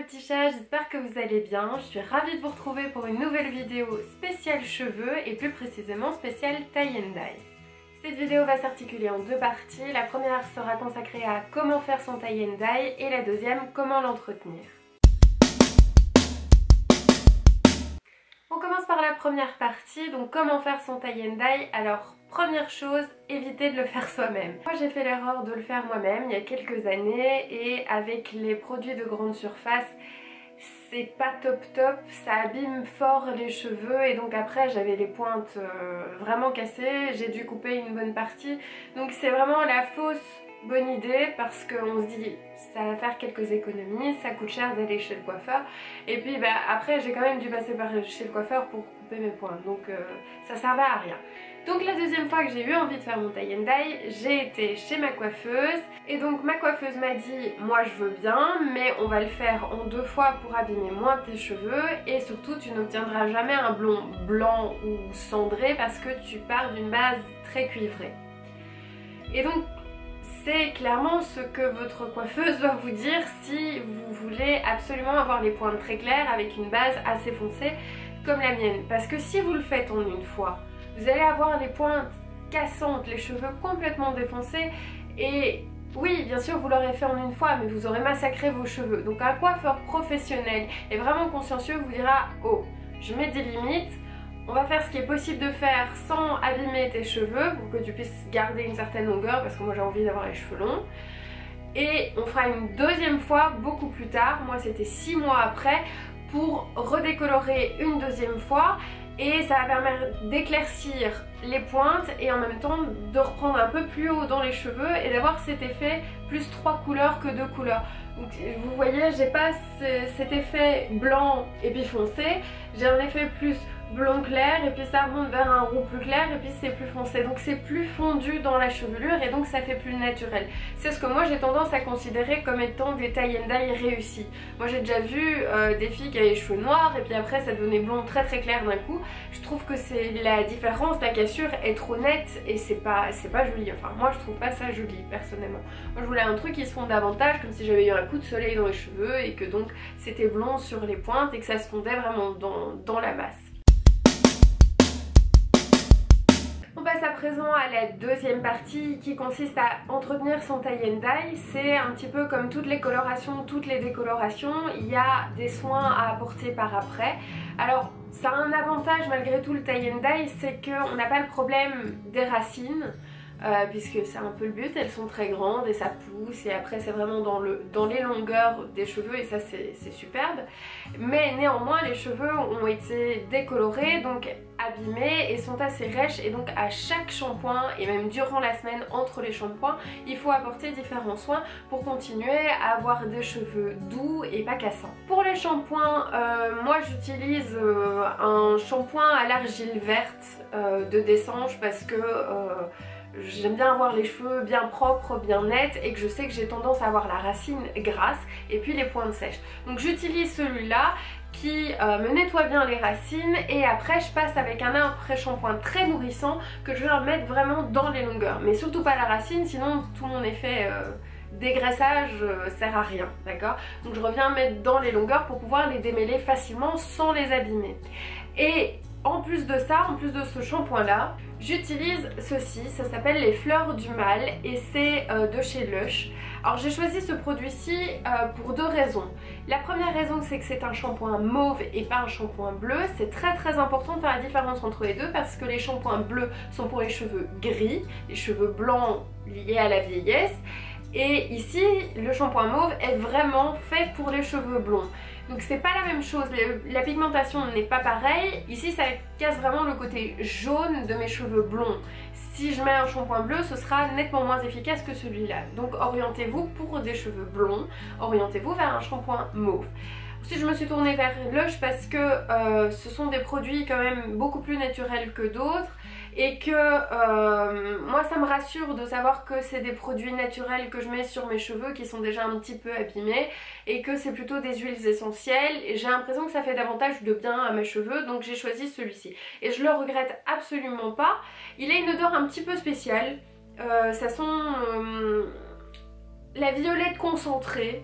petits chats, j'espère que vous allez bien. Je suis ravie de vous retrouver pour une nouvelle vidéo spéciale cheveux et plus précisément spéciale tie and dye. Cette vidéo va s'articuler en deux parties. La première sera consacrée à comment faire son tie and dye et la deuxième comment l'entretenir. On commence par la première partie, donc comment faire son tie and dye. Alors première chose, évitez de le faire soi-même. Moi j'ai fait l'erreur de le faire moi-même il y a quelques années et avec les produits de grande surface c'est pas top, ça abîme fort les cheveux et donc après j'avais les pointes vraiment cassées, j'ai dû couper une bonne partie, donc c'est vraiment la fausse bonne idée parce qu'on se dit ça va faire quelques économies, ça coûte cher d'aller chez le coiffeur et puis après j'ai quand même dû passer par chez le coiffeur pour couper mes points, donc ça servait à rien. Donc la deuxième fois que j'ai eu envie de faire mon tie and dye, j'ai été chez ma coiffeuse et donc ma coiffeuse m'a dit moi je veux bien mais on va le faire en deux fois pour abîmer moins tes cheveux et surtout tu n'obtiendras jamais un blond blanc ou cendré parce que tu pars d'une base très cuivrée. Et donc c'est clairement ce que votre coiffeuse doit vous dire si vous voulez absolument avoir les pointes très claires avec une base assez foncée comme la mienne. Parce que si vous le faites en une fois, vous allez avoir les pointes cassantes, les cheveux complètement défoncés et oui, bien sûr vous l'aurez fait en une fois mais vous aurez massacré vos cheveux. Donc un coiffeur professionnel et vraiment consciencieux vous dira oh, je mets des limites. On va faire ce qui est possible de faire sans abîmer tes cheveux pour que tu puisses garder une certaine longueur parce que moi j'ai envie d'avoir les cheveux longs. Et on fera une deuxième fois beaucoup plus tard, moi c'était 6 mois après, pour redécolorer une deuxième fois et ça va permettre d'éclaircir les pointes et en même temps de reprendre un peu plus haut dans les cheveux et d'avoir cet effet plus 3 couleurs que 2 couleurs. Donc vous voyez, j'ai pas cet effet blanc et puis foncé, j'ai un effet plus blond clair et puis ça remonte vers un roux plus clair et puis c'est plus foncé, donc c'est plus fondu dans la chevelure et donc ça fait plus naturel. C'est ce que moi j'ai tendance à considérer comme étant des tie and dye réussis. Moi j'ai déjà vu des filles qui avaient les cheveux noirs et puis après ça devenait blond très clair d'un coup. Je trouve que c'est la différence, la cassure est trop nette et c'est pas joli, enfin moi je trouve pas ça joli personnellement. Moi je voulais un truc qui se fonde davantage comme si j'avais eu un coup de soleil dans les cheveux et que donc c'était blond sur les pointes et que ça se fondait vraiment dans la masse. On passe à présent à la deuxième partie qui consiste à entretenir son tie and dye. C'est un petit peu comme toutes les colorations, toutes les décolorations, il y a des soins à apporter par après. Alors ça a un avantage malgré tout le tie and dye, c'est qu'on n'a pas le problème des racines. Puisque c'est un peu le but, elles sont très grandes et ça pousse et après c'est vraiment dans les longueurs des cheveux et ça c'est superbe. Mais néanmoins les cheveux ont été décolorés, donc abîmés et sont assez rêches et donc à chaque shampoing et même durant la semaine entre les shampoings il faut apporter différents soins pour continuer à avoir des cheveux doux et pas cassants. Pour les shampoings, moi j'utilise un shampoing à l'argile verte de Dessange parce que j'aime bien avoir les cheveux bien propres, bien nets et que je sais que j'ai tendance à avoir la racine grasse et puis les pointes sèches. Donc j'utilise celui-là qui me nettoie bien les racines et après je passe avec un après-shampoing très nourrissant que je vais mettre vraiment dans les longueurs. Mais surtout pas la racine, sinon tout mon effet dégraissage sert à rien, d'accord? Donc je reviens mettre dans les longueurs pour pouvoir les démêler facilement sans les abîmer. Et en plus de ça, en plus de ce shampoing là, j'utilise ceci, ça s'appelle les fleurs du mal et c'est de chez Lush. Alors j'ai choisi ce produit-ci pour deux raisons. La première raison c'est que c'est un shampoing mauve et pas un shampoing bleu. C'est très important de faire la différence entre les deux parce que les shampoings bleus sont pour les cheveux gris, les cheveux blancs liés à la vieillesse. Et ici, le shampoing mauve est vraiment fait pour les cheveux blonds. Donc c'est pas la même chose, la pigmentation n'est pas pareille. Ici ça casse vraiment le côté jaune de mes cheveux blonds. Si je mets un shampoing bleu, ce sera nettement moins efficace que celui-là. Donc orientez-vous pour des cheveux blonds, orientez-vous vers un shampoing mauve. Ensuite je me suis tournée vers Lush parce que ce sont des produits quand même beaucoup plus naturels que d'autres et que moi ça me rassure de savoir que c'est des produits naturels que je mets sur mes cheveux qui sont déjà un petit peu abîmés et que c'est plutôt des huiles essentielles et j'ai l'impression que ça fait davantage de bien à mes cheveux, donc j'ai choisi celui-ci et je le regrette absolument pas. Il a une odeur un petit peu spéciale, ça sent la violette concentrée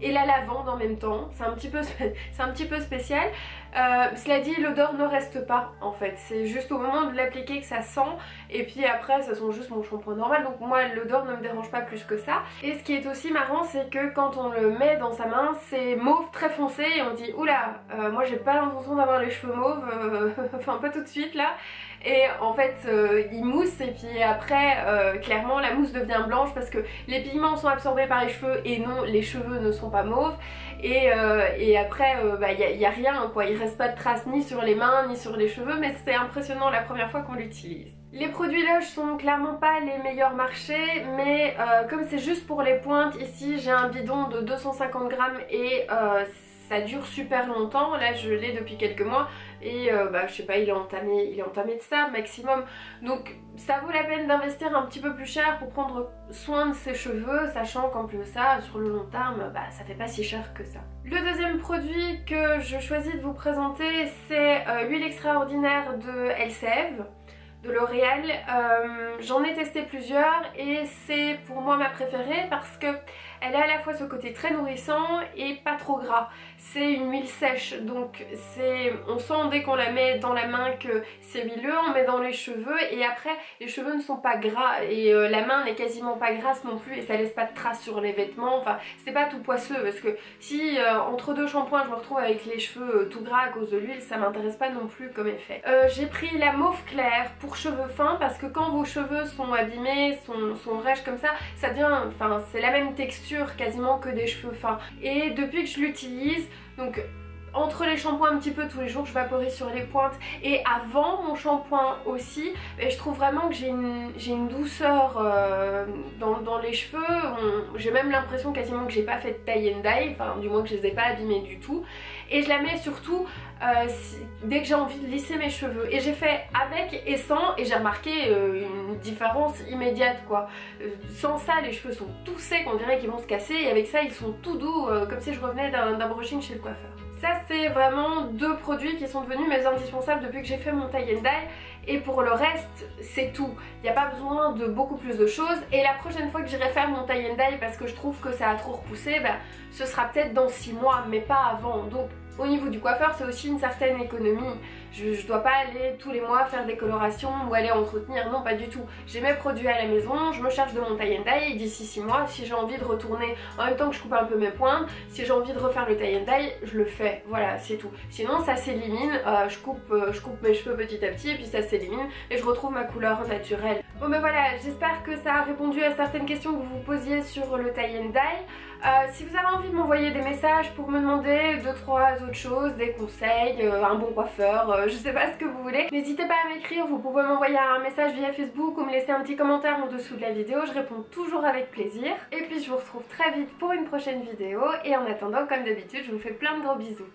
et la lavande en même temps. C'est un petit peu spécial. Cela dit, l'odeur ne reste pas en fait, c'est juste au moment de l'appliquer que ça sent, et puis après ça sent juste mon shampoing normal, donc moi l'odeur ne me dérange pas plus que ça. Et ce qui est aussi marrant, c'est que quand on le met dans sa main, c'est mauve très foncé et on dit oula, moi j'ai pas l'intention d'avoir les cheveux mauves, enfin pas tout de suite là. Et en fait il mousse, et puis après clairement la mousse devient blanche parce que les pigments sont absorbés par les cheveux et non, les cheveux ne sont pas mauves. Et après il y a rien quoi, il reste pas de traces ni sur les mains ni sur les cheveux, mais c'est impressionnant la première fois qu'on l'utilise. Les produits Lush sont clairement pas les meilleurs marchés, mais comme c'est juste pour les pointes, ici j'ai un bidon de 250 grammes et ça dure super longtemps. Là je l'ai depuis quelques mois et je sais pas, il est entamé de ça maximum, donc ça vaut la peine d'investir un petit peu plus cher pour prendre soin de ses cheveux, sachant qu'en plus de ça, sur le long terme, ça fait pas si cher que ça. Le deuxième produit que je choisis de vous présenter, c'est l'huile extraordinaire de Elseve de L'Oréal. J'en ai testé plusieurs et c'est pour moi ma préférée parce que elle a à la fois ce côté très nourrissant et pas trop gras. C'est une huile sèche, donc on sent dès qu'on la met dans la main que c'est huileux, on met dans les cheveux et après les cheveux ne sont pas gras et la main n'est quasiment pas grasse non plus et ça laisse pas de traces sur les vêtements. Enfin c'est pas tout poisseux parce que si entre deux shampoings je me retrouve avec les cheveux tout gras à cause de l'huile, ça m'intéresse pas non plus comme effet. J'ai pris la mauve claire pour cheveux fins parce que quand vos cheveux sont abîmés, sont rêches comme ça devient, enfin c'est la même texture quasiment que des cheveux fins. Et depuis que je l'utilise, donc entre les shampoings un petit peu tous les jours, je vaporise sur les pointes et avant mon shampoing aussi, et je trouve vraiment que j'ai une douceur dans les cheveux. J'ai même l'impression quasiment que j'ai pas fait de tie and dye, enfin du moins que je les ai pas abîmés du tout. Et je la mets surtout dès que j'ai envie de lisser mes cheveux. Et j'ai fait avec et sans et j'ai remarqué une différence immédiate quoi. Sans ça les cheveux sont tout secs, on dirait qu'ils vont se casser, et avec ça ils sont tout doux comme si je revenais d'un brushing chez le coiffeur. Ça c'est vraiment deux produits qui sont devenus mes indispensables depuis que j'ai fait mon tie and dye. Et pour le reste c'est tout, il n'y a pas besoin de beaucoup plus de choses. Et la prochaine fois que j'irai faire mon tie and dye parce que je trouve que ça a trop repoussé, ce sera peut-être dans 6 mois mais pas avant. Donc au niveau du coiffeur c'est aussi une certaine économie. Je dois pas aller tous les mois faire des colorations ou aller entretenir, non pas du tout. J'ai mes produits à la maison, je me charge de mon tie and dye et d'ici 6 mois si j'ai envie de retourner en même temps que je coupe un peu mes pointes, si j'ai envie de refaire le tie and dye, je le fais, voilà c'est tout. Sinon ça s'élimine, je coupe mes cheveux petit à petit et puis ça s'élimine et je retrouve ma couleur naturelle. Bon ben voilà, j'espère que ça a répondu à certaines questions que vous vous posiez sur le tie and dye. Si vous avez envie de m'envoyer des messages pour me demander 2-3 autres choses, des conseils, un bon coiffeur, je sais pas ce que vous voulez, n'hésitez pas à m'écrire, vous pouvez m'envoyer un message via Facebook ou me laisser un petit commentaire en dessous de la vidéo, je réponds toujours avec plaisir. Et puis je vous retrouve très vite pour une prochaine vidéo et en attendant comme d'habitude je vous fais plein de gros bisous.